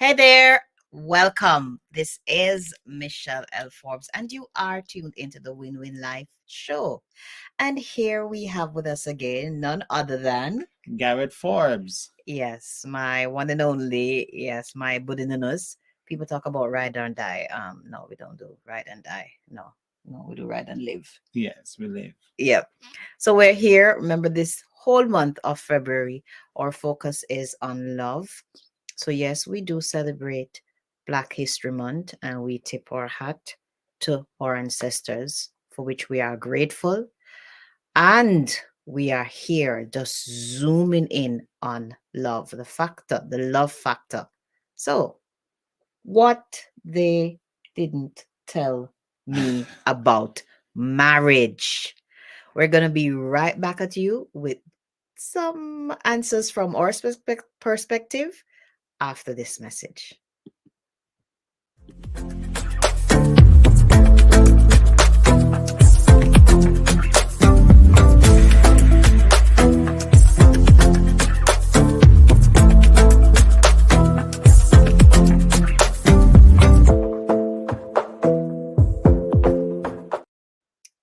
Hey there, welcome. This is Michelle L. Forbes, and you are tuned into the Win Win Life show. And here we have with us again none other than, Garrett Forbes. yes, my one and only, yes, my Buddhinus. People talk about ride and die. No, we don't do ride and die. No, we do ride and live. Yes, we live. Yep. So we're here. Remember, this whole month of February, our focus is on love. So, yes, we do celebrate Black History Month and we tip our hat to our ancestors, for which we are grateful. And we are here just zooming in on love, the love factor. So, what they didn't tell me about marriage. We're going to be right back at you with some answers from our perspective after this message.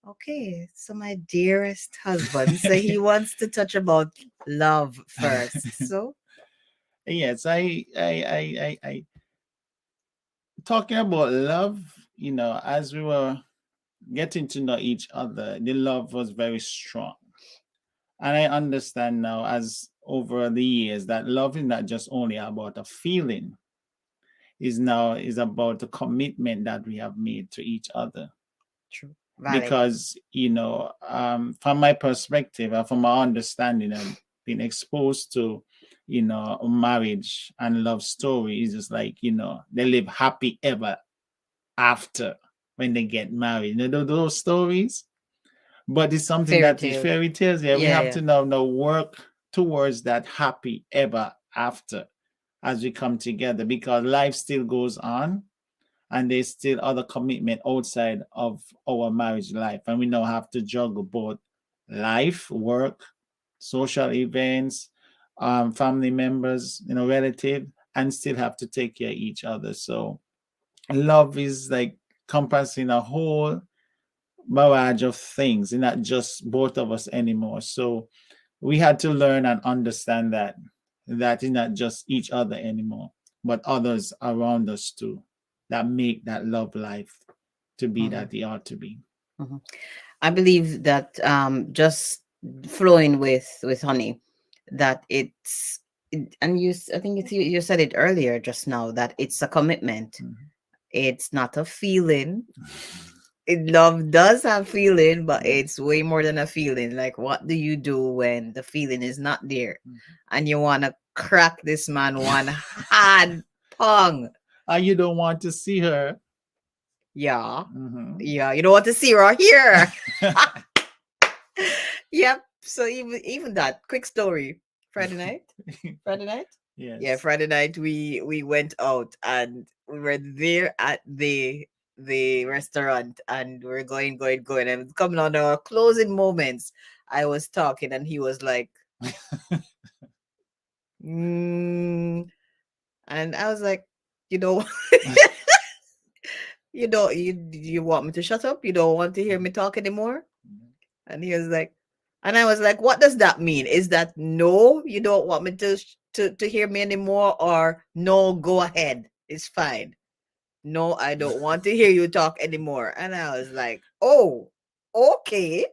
Okay, so my dearest husband, so he wants to touch about love first. So, Yes, I talking about love, as we were getting to know each other, the love was very strong. And I understand now, as over the years, that love is not just only about a feeling, is about the commitment that we have made to each other. true, valid. Because from my perspective and from my understanding, I've been exposed to marriage and love story is just like they live happy ever after when they get married, those stories. But it's something Fairy that is tale. fairy tales. Yeah, we Yeah, have yeah. to now work towards that happy ever after as we come together, because life still goes on and there's still other commitment outside of our marriage life, and we now have to juggle both life, work, social events, family members, relative, and still have to take care of each other. So love is like compassing a whole barrage of things, and not just both of us anymore. So we had to learn and understand that is not just each other anymore, but others around us too, that make that love life to be Mhm, that they ought to be. mhm. I believe that just flowing with honey, that and I think you said it earlier just now that it's a commitment. Mhm. It's not a feeling. Love does have feeling, but Yes. it's way more than a feeling. Like, what do you do when the feeling is not there, and you want to crack this man one hard pong? And you don't want to see her. Yeah, Mhm. yeah. You don't want to see her here. Yep. So even that quick story. Friday night. Friday night. Yeah, Yes. Friday night we went out and we were there at the restaurant and we're going and coming on our closing moments. I was talking and he was like, mm, and I was like, you know, you want me to shut up? You don't want to hear me talk anymore? And he was like, and I was like, what does that mean? Is that no, you don't want me to hear me anymore, or no, go ahead, it's fine. No, I don't want to hear you talk anymore. And I was like, oh, okay.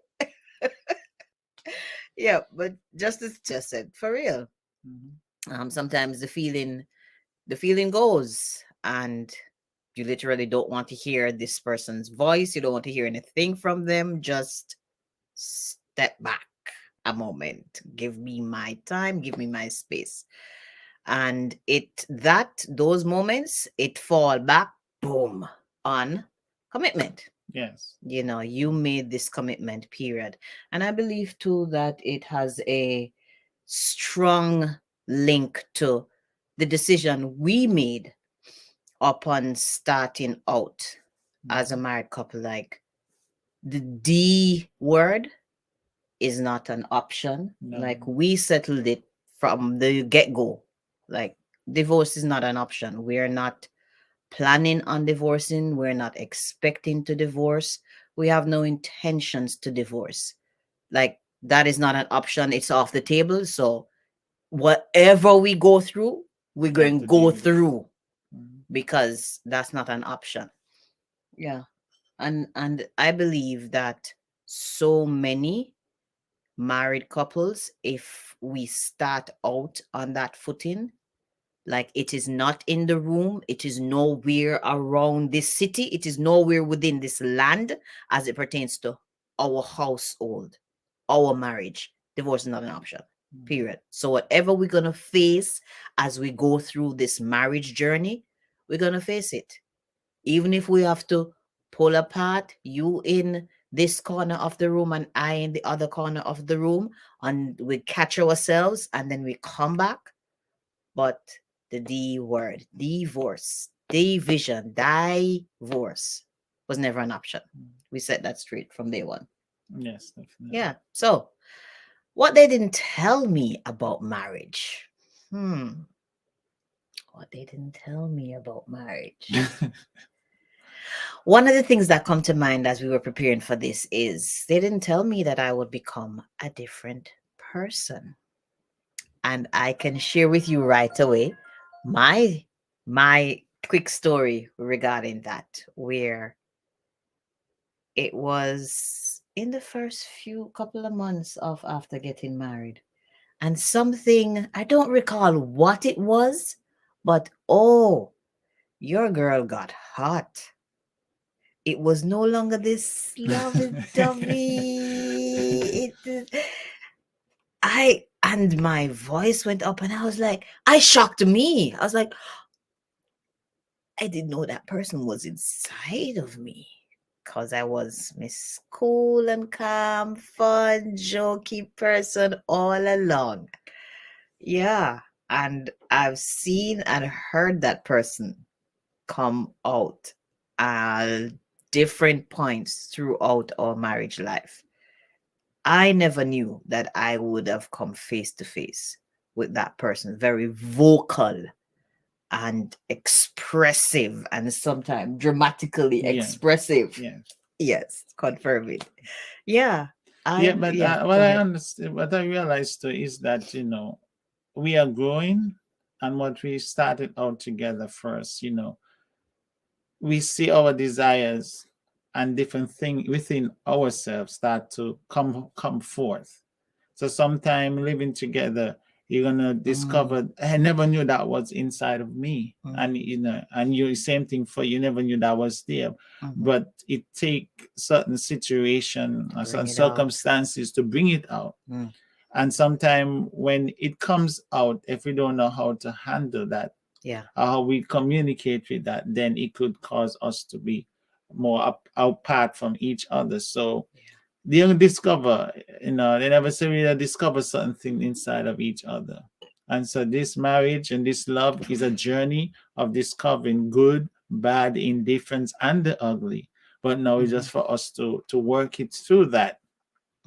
Yeah, but just as just said, for real. Mhm. Sometimes the feeling goes, and you literally don't want to hear this person's voice. You don't want to hear anything from them. Just step back a moment. Give me my time. Give me my space. And those moments, it fall back, boom, on commitment. Yes. You made this commitment, period. And I believe too that it has a strong link to the decision we made upon starting out as a Mhm. married couple. Like, the D word is not an option. No. Like, we settled it from the get go. Like, divorce is not an option. We're not planning on divorcing. We're not expecting to divorce. We have no intentions to divorce. Like, that is not an option. It's off the table. So whatever we go through, we're Have going to to go deal with. through, Mhm. because that's not an option. Yeah. And I believe that so many married couples, if we start out on that footing, like, it is not in the room, it is nowhere around this city, it is nowhere within this land as it pertains to our household, our marriage. Divorce is not an option, period. So whatever we're going to face as we go through this marriage journey, we're going to face it. Even if we have to pull apart, you in this corner of the room and I in the other corner of the room, and we catch ourselves and then we come back. But the D word, divorce, division, divorce, was never an option. We set that straight from day one. Yes, definitely. Yeah. So, what they didn't tell me about marriage. What they didn't tell me about marriage. One of the things that come to mind as we were preparing for this is they didn't tell me that I would become a different person. And I can share with you right away my my quick story regarding that, where it was in the first few couple of months of after getting married, and something, I don't recall what it was, but oh, your girl got hot. It was no longer this lovey-dovey. And my voice went up, and I was like, I shocked me. I was like, I didn't know that person was inside of me, because I was Miss Cool and Calm, fun, jokey person all along. Yeah. And I've seen and heard that person come out at different points throughout our marriage life. I never knew that I would have come face to face with that person, very vocal and expressive, and sometimes dramatically Yeah. expressive. Yeah. Yes, confirm it. Yeah. Yeah, but what Go I ahead. understand, what I realized too is that, we are growing, and what we started out together first, we see our desires and different things within ourselves start to come forth. So sometime living together, you're gonna discover, I never knew that was inside of me. And and you, same thing for you, never knew that was there. But it take certain situation or Bring certain it out. circumstances to bring it out. Mm. And sometimes when it comes out, if we don't know how to handle that, Yeah. how we communicate with that, then it could cause us to be more apart from each other. So they don't discover, they never say we discover certain things inside of each other. And so this marriage and this love is a journey of discovering good, bad, indifference, and the ugly. But now it's just for us to work it through that,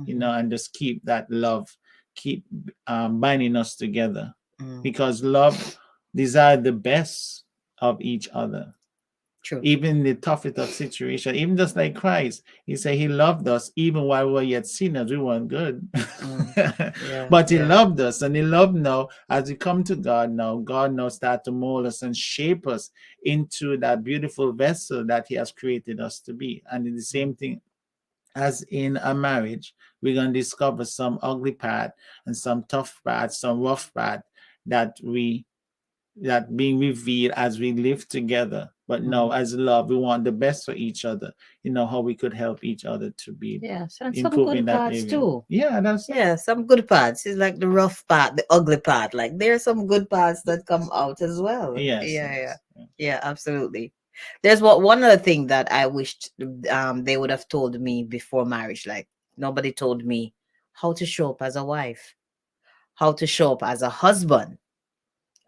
and just keep that love, keep binding us together, because love desire the best of each other. True. Even in the toughest of situation, even just like Christ, he said he loved us even while we were yet sinners. We weren't good. Yeah. But he Yeah. loved us, and he loved now as we come to God now. God now start to mold us and shape us into that beautiful vessel that he has created us to be. And in the same thing as in a marriage, we're going to discover some ugly part and some tough part, some rough part that being revealed as we live together. But no, as love, we want the best for each other. How we could help each other to be Yes, and some improving good that parts area. too. Yeah, that's Yeah, some good parts. It's like the rough part, the ugly part. Like, there's some good parts that come out as well. yes, Yeah, yeah. yes. Yeah, absolutely. There's one other thing that I wished they would have told me before marriage. Like, nobody told me how to show up as a wife, how to show up as a husband.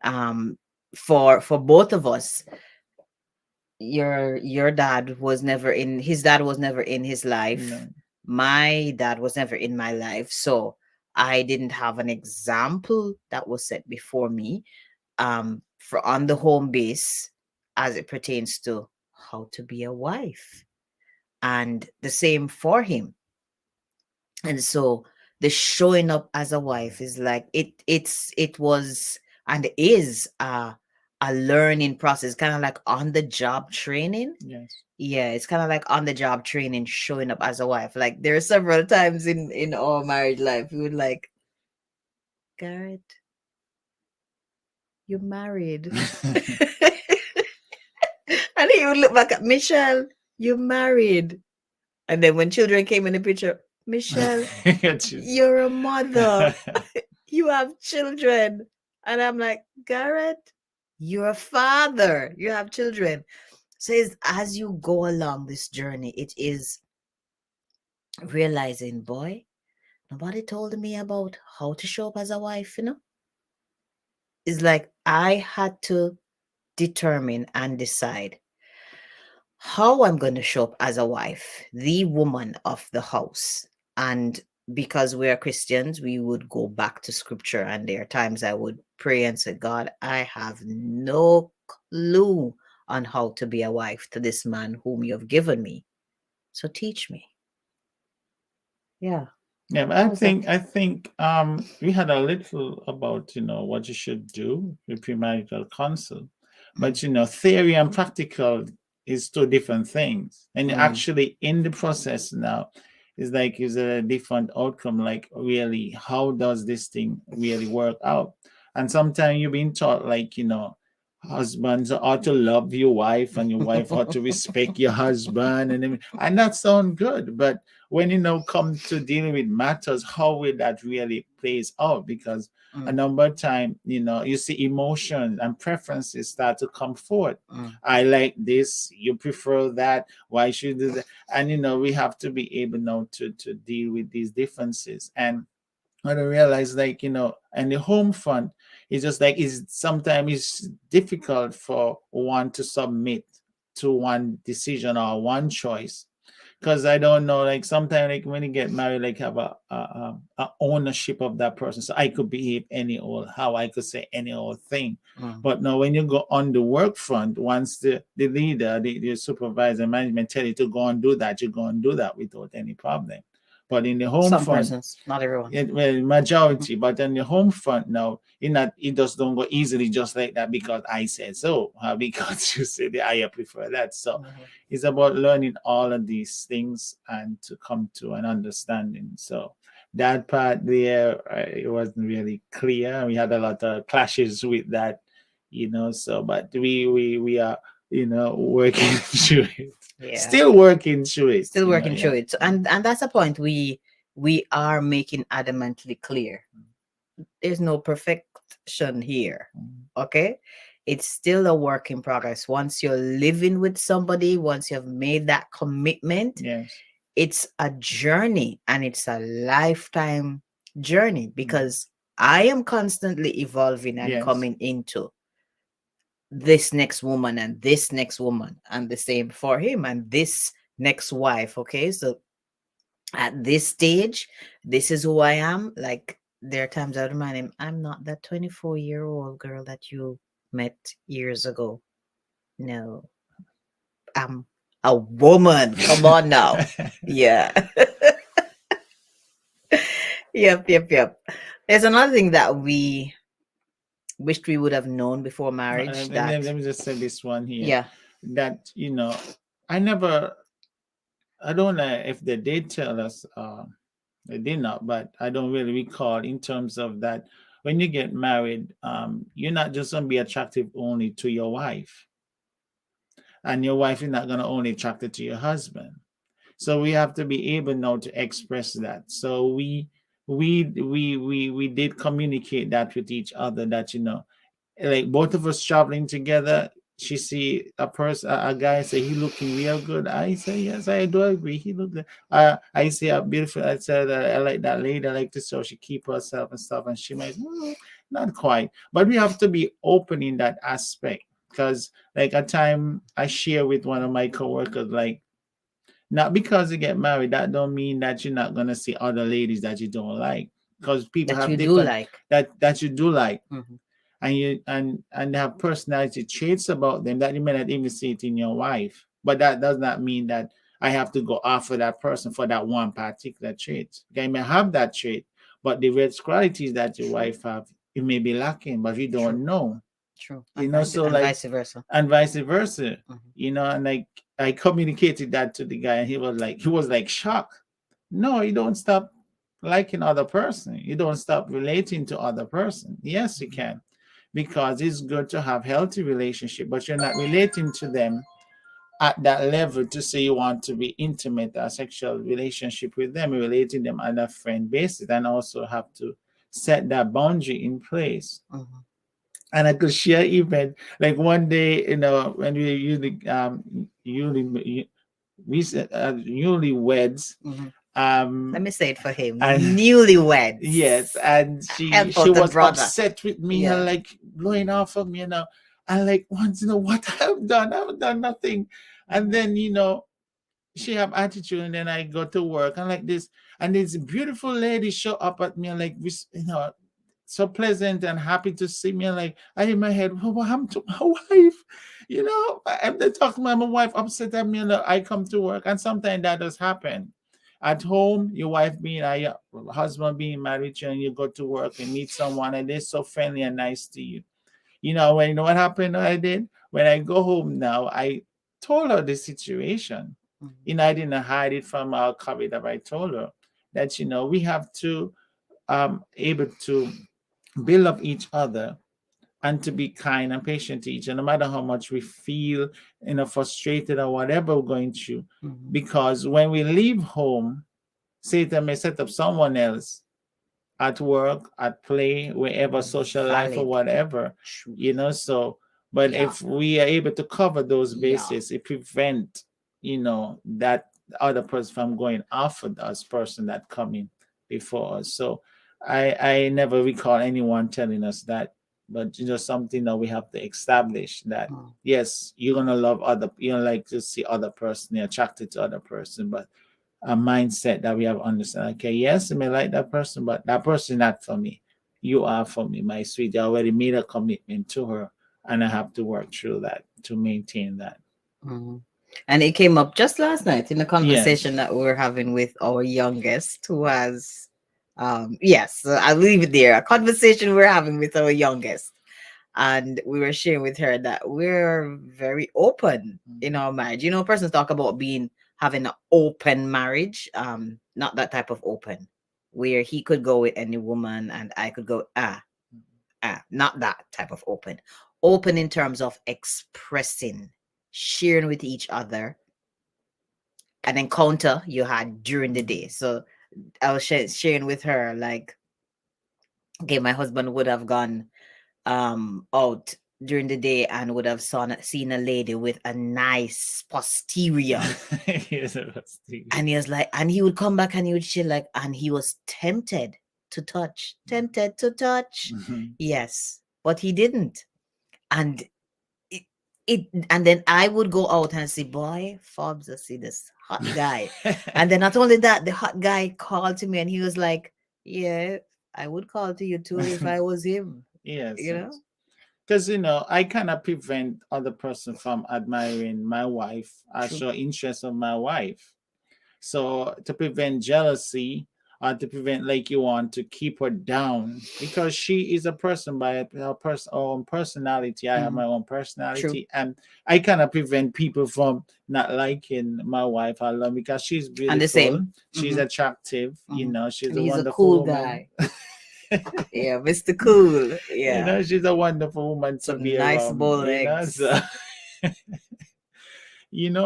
Um, for both of us, your dad was never in his dad was never in his life. No. My dad was never in my life, so I didn't have an example that was set before me. for on the home base as it pertains to how to be a wife, and the same for him. And so the showing up as a wife is like it was and is a learning process, kind of like on the job training. Yes. Yeah, it's kind of like on the job training, showing up as a wife. Like there are several times in our married life we would like, Garrett, you're married. And he would look back at Michelle, you're married. And then when children came in the picture, Michelle, you're a mother. You have children. And I'm like, Garrett, you're a father. You have children. So it's, as you go along this journey, it is realizing, boy, nobody told me about how to show up as a wife, you know? It's like I had to determine and decide how I'm going to show up as a wife, the woman of the house. And because we are Christians, we would go back to scripture. And there are times I would pray and say, God, I have no clue on how to be a wife to this man whom you have given me. So teach me. Yeah. Yeah, but I think we had a little about what you should do with premarital counsel, but theory and practical is two different things, and actually in the process now is a different outcome. Like really, how does this thing really work out? And sometimes you've been taught husbands ought to love your wife and your wife ought to respect your husband, and that sounds good, but when come to dealing with matters, how will that really plays out? Because a number of time, you see emotions and preferences start to come forth. I like this, you prefer that, why should you do that? And we have to be able now to deal with these differences. And I realize, and the home front is just like is sometimes it's difficult for one to submit to one decision or one choice, because I don't know, like sometimes like when you get married, like have a ownership of that person. So I could behave any old how I could say any old thing. But now when you go on the work front, once the leader, the supervisor, management tell you to go and do that, you go and do that without any problem. But in the home Some front, persons, not everyone. well, majority, but on the home front now, it just don't go easily just like that because I said so, because you said I prefer that. So it's about learning all of these things and to come to an understanding. So that part there, it wasn't really clear. We had a lot of clashes with that, so, but we are, working through it. Yeah. Still working through it. Still working through it. And that's a point we are making adamantly clear. There's no perfection here. Okay? It's still a work in progress. Once you're living with somebody, once you've made that commitment, it's a journey, and it's a lifetime journey, because I am constantly evolving and coming into this next woman and this next woman, and the same for him and this next wife. Okay, so at this stage, this is who I am. Like there are times I remind him, I'm not that 24-year-old girl that you met years ago. No, I'm a woman. Come on now. Yeah. Yep. There's another thing that we wished we would have known before marriage. Let me just say this one here. Yeah. That I don't know if they did tell us, they did not, but I don't really recall in terms of that. When you get married, you're not just gonna be attractive only to your wife, and your wife is not gonna only attracted to your husband. So we have to be able now to express that. So we did communicate that with each other, that like both of us traveling together, she see a person, a guy say he looking real good. I say yes, I do agree. He look good. I say how beautiful. I said I like that lady. I like to so she keep herself and stuff. And she might not quite, but we have to be open in that aspect, because like a time I share with one of my coworkers, like not because you get married, that don't mean that you're not gonna see other ladies that you don't like, because people that have you different do like. that you do like. and they have personality traits about them that you may not even see it in your wife. But that does not mean that I have to go after that person for that one particular trait. Okay, you may have that trait, but the rich qualities that your True. wife have, you may be lacking, but you True. don't know. True. So And like, vice versa. and vice versa. Mhm. And like I communicated that to the guy, and he was like shocked. No, you don't stop liking other person. You don't stop relating to other person. Yes, you Mhm. can, because it's good to have healthy relationship, but you're not relating to them at that level to say you want to be intimate a sexual relationship with them. You're relating them on a friend basis, and also have to set that boundary in place. Mhm. And I could share even like one day, when we usually weds, Mhm. Let um, me say it for him. and yes, Newlyweds. and she Help she out the was brother. upset with me and Yeah. like blowing off of me, and like once, what I haven't done nothing, and Mhm. then she have attitude, and then I go to work and like this, and this beautiful lady show up at me and like so pleasant and happy to see me. And like I in my head, what happened to my wife? I'm the talk to my wife upset at me, and I come to work, and sometimes that does happen. At home, your wife your husband being married to you, and you go to work and meet someone, and they're so friendly and nice to you. What happened? I did when I go home now. I told her the situation. Mhm. I didn't hide it from our cover up. I told her that we have to able to build up each other and to be kind and patient to each other, no matter how much we feel frustrated or whatever we're going through. Mhm. Because when we leave home, Satan may set up someone else at work, at play, wherever, social life or Valid. whatever, Truth. so but Yeah. if we are able to cover those Yeah. bases, it prevent that other person from going after us person that coming before us. So I never recall anyone telling us that, but something that we have to establish, that Mm. yes, you're gonna love other, like to see other person, you're attracted to other person, but a mindset that we have understand. Okay, yes, I may like that person, but that person not for me. You are for me, my sweet. I already made a commitment to her, and I have to work through that to maintain that. Mhm. And it came up just last night in a Yes. conversation that we were having with our youngest, who has, yes, so I'll leave it there. A conversation we're having with our youngest. And we were sharing with her that we're very open in our marriage. Persons talk about having an open marriage, not that type of open, where he could go with any woman and I could go, not that type of open. Open in terms of expressing, sharing with each other an encounter you had during the day. So I was sharing with her, like, okay, my husband would have gone out during the day and would have seen a lady with a nice posterior. Yes, And he was like, and he would come back and he would chill, like, and he was tempted to touch, tempted to touch. Mhm. Yes, but he didn't. And it, and then I would go out and say, boy, Forbes, I see this hot guy. And then not only that, the hot guy called to me and he was like, yeah, I would call to you too if I was him, Yes, you know? because I cannot prevent other person from admiring my wife. I True. show interest of my wife. So to prevent jealousy, or to prevent, like, you want to keep her down, because she is a person by her own personality. I have Mhm. my own True. personality, and I cannot prevent people from not liking my wife. I love, because she's And the beautiful, same. she's Mhm. attractive. Mhm. She's And a he's a wonderful cool woman. guy. Yeah, Mr. Cool. Yeah. She's a wonderful woman to Some be nice around. boiled eggs. So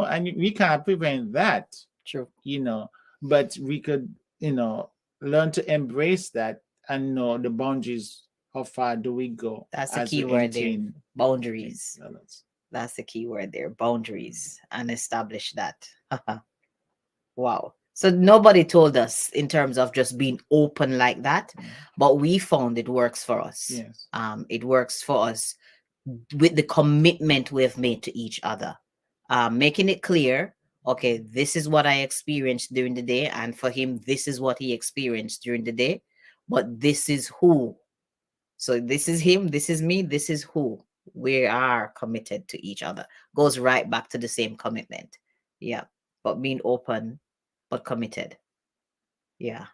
and we can't prevent that. True. you know, but we could, learn to embrace that and know the boundaries. How far do we go That's the as key we word there. maintain? Boundaries. Balance? That's the key word there. Boundaries. And establish that. Wow. So nobody told us in terms of just being open like that, but we found it works for us. Yes. It works for us with the commitment we've made to each other. Making it clear, okay, this is what I experienced during the day, and for him, this is what he experienced during the day, but this is who So this is him, this is me, this is who we are committed to each other. Goes right back to the same commitment. Yeah. But being open, but committed. Yeah.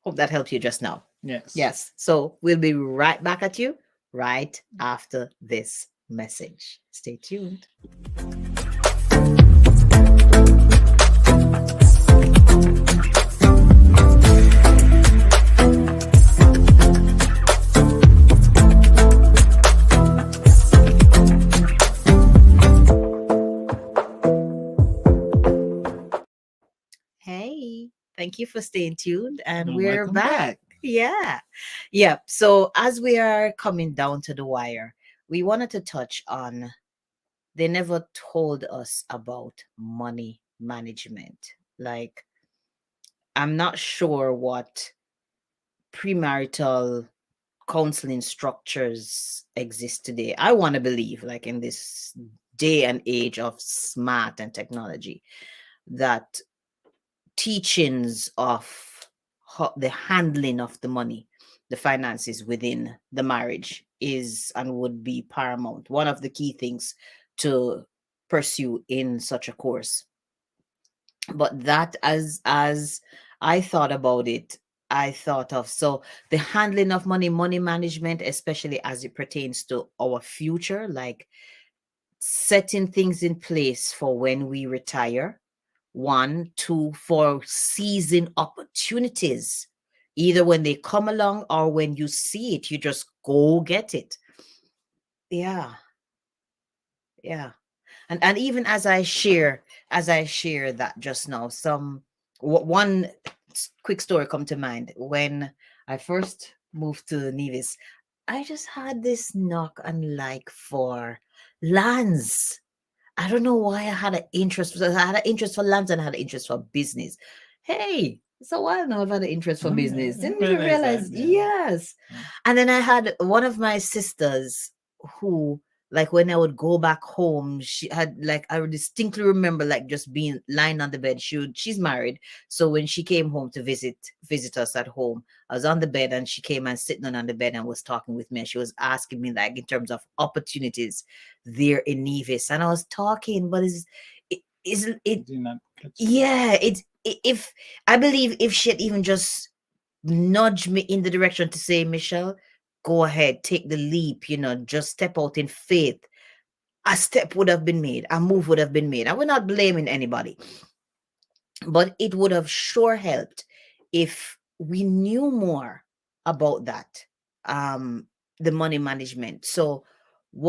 Hope that helped you just now. Yes. Yes. So we'll be right back at you right after this message. Stay tuned. Hey, thank you for staying tuned. And we're Welcome back. back. Yeah. Yeah. So as we are coming down to the wire, we wanted to touch on they never told us about money management. Like, I'm not sure what premarital counseling structures exist today. I want to believe, like in this day and age of smart and technology, that teachings of the handling of the money, the finances within the marriage is and would be paramount. One of the key things to pursue in such a course. But that as I thought about it, I thought of so the handling of money, money management, especially as it pertains to our future, like setting things in place for when we retire. One, two, for seizing opportunities, either when they come along or when you see it, you just go get it. Yeah, yeah. And even as I share that just now, one quick story come to mind. When I first moved to Nevis, I just had this knock and like for lands. I don't know why I had an interest. I had an interest for lands and I had an interest for business. Hey, so why now I've had an interest for business? Didn't even realize. Yes. And then I had one of my sisters who, like, when I would go back home, she had like I would distinctly remember like just being lying on the bed. She's married, so when she came home to visit us at home, I was on the bed and she came and sitting on the bed and was talking with me. And she was asking me like in terms of opportunities there in Nevis, and I was talking, but isn't it? Yeah, if I believe if she had even just nudged me in the direction to say, Michelle, go ahead, take the leap, just step out in faith. A step would have been made, a move would have been made. I we're not blaming anybody, but it would have sure helped if we knew more about that, the money management. So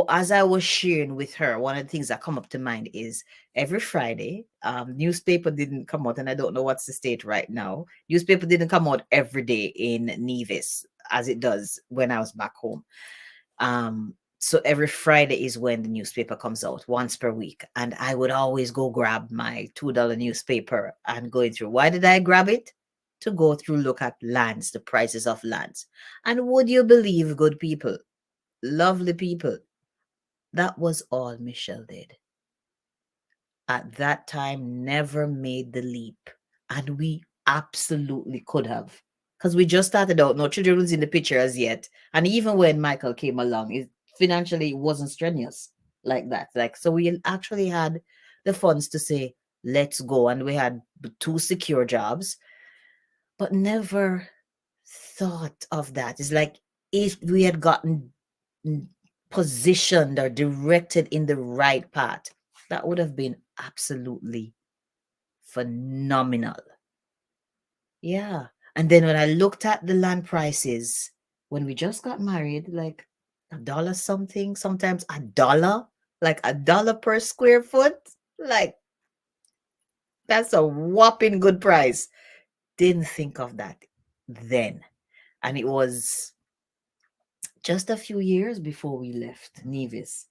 as I was sharing with her, one of the things that come up to mind is every Friday, newspaper didn't come out, and I don't know what's the state right now. Newspaper didn't come out every day in Nevis as it does when I was back home. So every Friday is when the newspaper comes out once per week. And I would always go grab my $2 newspaper and going through. Why did I grab it? To go through, look at lands, the prices of lands. And would you believe, good people, lovely people, that was all Michelle did. At that time, never made the leap. And we absolutely could have. Because we just started out, no children was in the picture as yet. And even when Michael came along, it financially wasn't strenuous like that. Like, so we actually had the funds to say, let's go. And we had 2 secure jobs, but never thought of that. It's like if we had gotten positioned or directed in the right path, that would have been absolutely phenomenal. Yeah. And then when I looked at the land prices when we just got married, like $1 something, sometimes $1, like $1 per square foot, like that's a whopping good price. Didn't think of that then. And it was just a few years before we left Nevis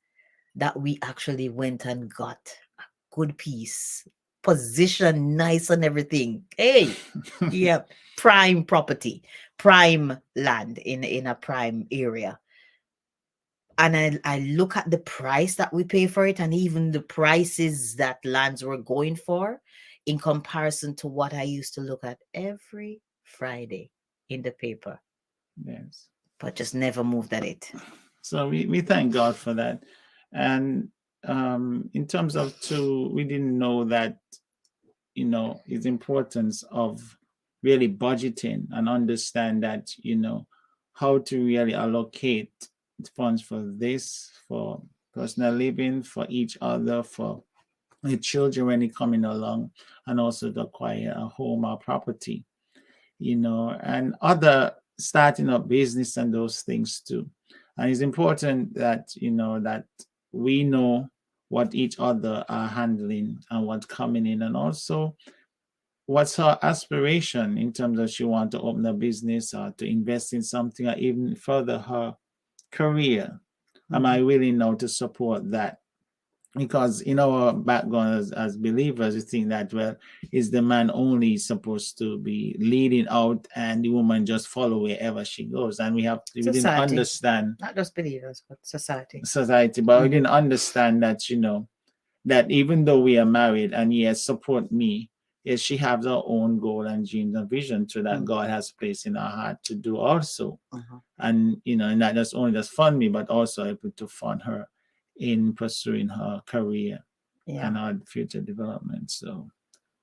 that we actually went and got a good piece, position nice and everything. Hey, yeah, prime property, prime land in a prime area. And I look at the price that we pay for it and even the prices that lands were going for in comparison to what I used to look at every Friday in the paper. Yes. but just never moved at it. So we thank God for that. And in terms of too, we didn't know that, its importance of really budgeting and understand that, how to really allocate funds for this, for personal living, for each other, for the children when they coming along, and also to acquire a home or property, and other starting up business and those things too. And it's important that, that we know what each other are handling and what's coming in, and also what's her aspiration in terms of she want to open a business or to invest in something or even further her career. Am I willing now to support that? Because in our background as believers, we think that, well, is the man only supposed to be leading out and the woman just follow wherever she goes? And we didn't Society, understand not just believers, but society. society, but we Mhm. didn't understand that, that even though we are married and yes, support me, yes, she has her own goal and dreams and vision to that Mhm. God has placed in her heart to do also. Mhm. And not just only just fund me, but also able to fund her in pursuing her career Yeah. and our future development. So,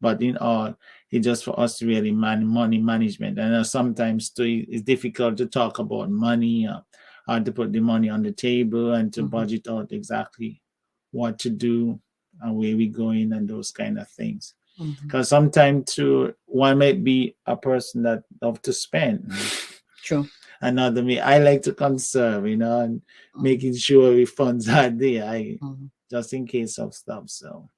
but in all, it's just for us to really money management. And sometimes too, it's difficult to talk about money, or to put the money on the table and to Mhm. budget out exactly what to do and where we going and those kind of things. Mhm. Because sometimes too, one might be a person that love to spend. True. Another me, I like to conserve, and Mhm. making sure we funds are there, Mhm. just in case of stuff. So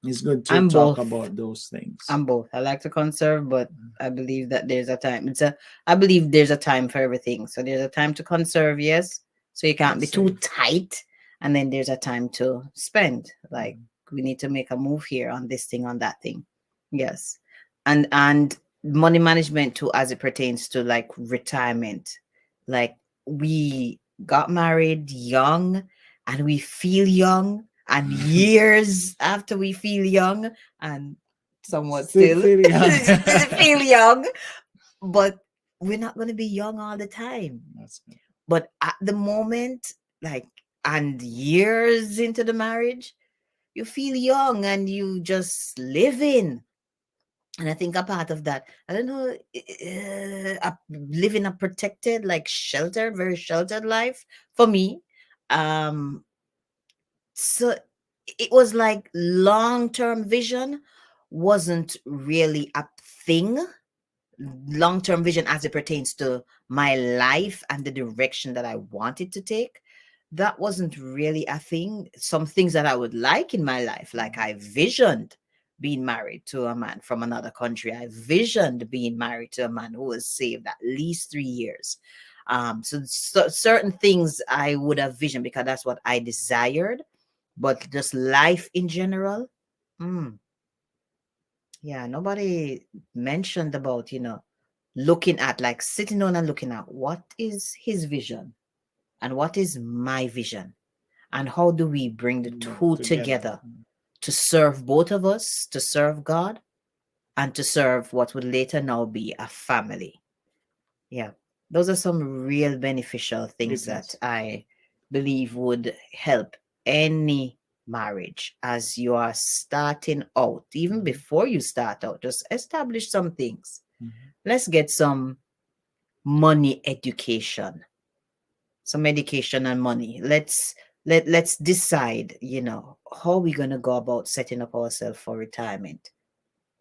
it's good to I'm talk both. about those things. I'm both. I like to conserve, but I believe that there's a time. I believe there's a time for everything. So there's a time to conserve, yes. So you can't be too Save. tight, and then there's a time to spend. Like we need to make a move here on this thing, on that thing. Yes. And money management too, as it pertains to like retirement. Like we got married young and we feel young, and years after we feel young and somewhat Still still feel young. still feel young, but we're not going to be young all the time. That's good. But at the moment, like, and years into the marriage, you feel young and you just live in. And I think a part of that, I don't know, living a protected, like sheltered, very sheltered life for me. Um, so it was like long-term vision wasn't really a thing. Long-term vision as it pertains to my life and the direction that I wanted to take, that wasn't really a thing. Some things that I would like in my life, like I visioned being married to a man from another country. I visioned being married to a man who was saved at least 3 years. So certain things I would have visioned because that's what I desired, but just life in general, mm, yeah, nobody mentioned about, looking at, like, sitting down and looking at what is his vision and what is my vision, and how do we bring the two together to serve both of us, to serve God, and to serve what would later now be a family. Yeah, those are some real beneficial things that I believe would help any marriage as you are starting out. Even before you start out, just establish some things. Let's get some money education, some education and money. Let's decide, how we're gonna go about setting up ourselves for retirement.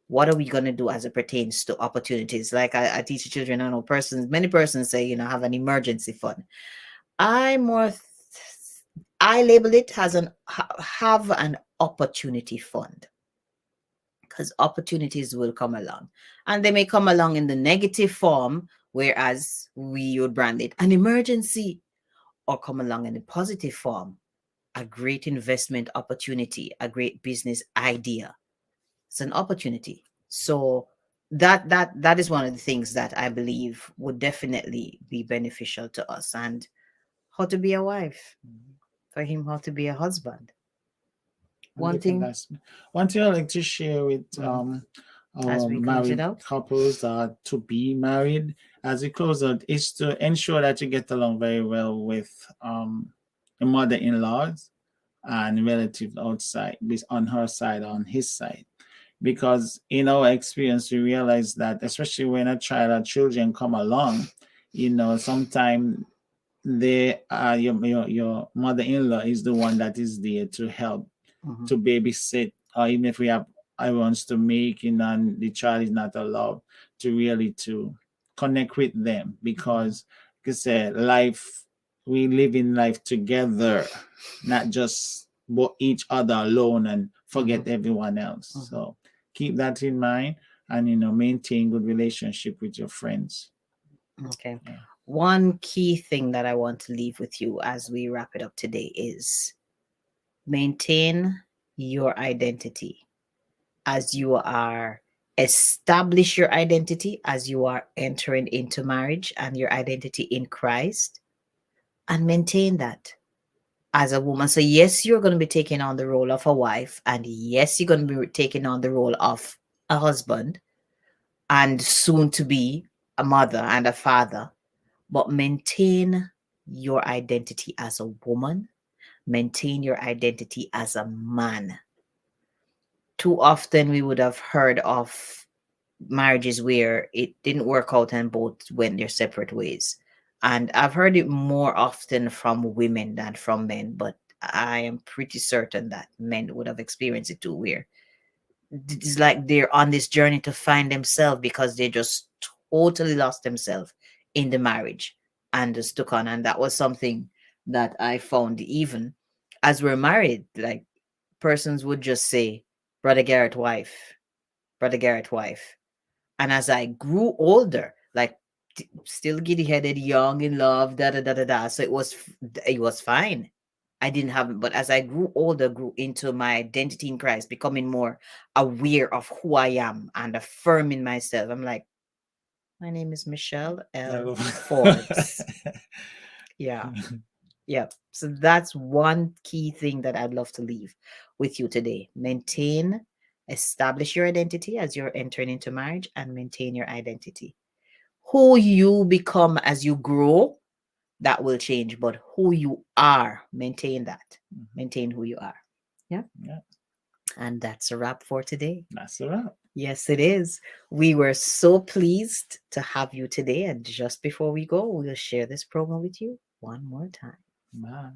What are we going to do as it pertains to opportunities? Like I teach children, I know many persons say, have an emergency fund. I more, I label it as have an opportunity fund, because opportunities will come along, and they may come along in the negative form, whereas we would brand it an emergency, or come along in the positive form, a great investment opportunity, a great business idea. It's an opportunity. So that is one of the things that I believe would definitely be beneficial to us. And how to be a wife, for him, how to be a husband. One thing, One thing I like to share with as our we close it married out. couples that to be married as we close out, is to ensure that you get along very well with your mother-in-laws and relatives outside, on her side, on his side. Because in our experience, we realize that, especially when a child or children come along, sometimes your mother-in-law is the one that is there to help, to babysit, or even if we have errands to make, and the child is not allowed to really to connect with them, because like I said, we live in life together, not just each other alone and forget everyone else. So keep that in mind, and maintain good relationship with your friends. Okay. Yeah. One key thing that I want to leave with you as we wrap it up today is maintain your identity as you are establish your identity as you are entering into marriage, and your identity in Christ, and maintain that as a woman. So yes, you're going to be taking on the role of a wife, and yes, you're going to be taking on the role of a husband, and soon to be a mother and a father. But maintain your identity as a woman, maintain your identity as a man. Too often we would have heard of marriages where it didn't work out and both went their separate ways. And I've heard it more often from women than from men, but I am pretty certain that men would have experienced it too, where it's like they're on this journey to find themselves because they just totally lost themselves in the marriage and just took on. And that was something that I found, even as we're married, like persons would just say, Brother Garrett wife, Brother Garrett wife. And as I grew older, like still giddy headed, young, in love, da da da da da. So it was fine. I didn't have it, but as I grew older, grew into my identity in Christ, becoming more aware of who I am and affirming myself. I'm like, my name is Michelle L. Forbes. Yeah. Yeah. So that's one key thing that I'd love to leave with you today. Establish your identity as you're entering into marriage, and maintain your identity. Who you become as you grow, that will change, but who you are, maintain that. Maintain who you are. Yeah. And that's a wrap for today. That's a wrap. Yes, it is. We were so pleased to have you today. And just before we go, we'll share this promo with you one more time. Bye.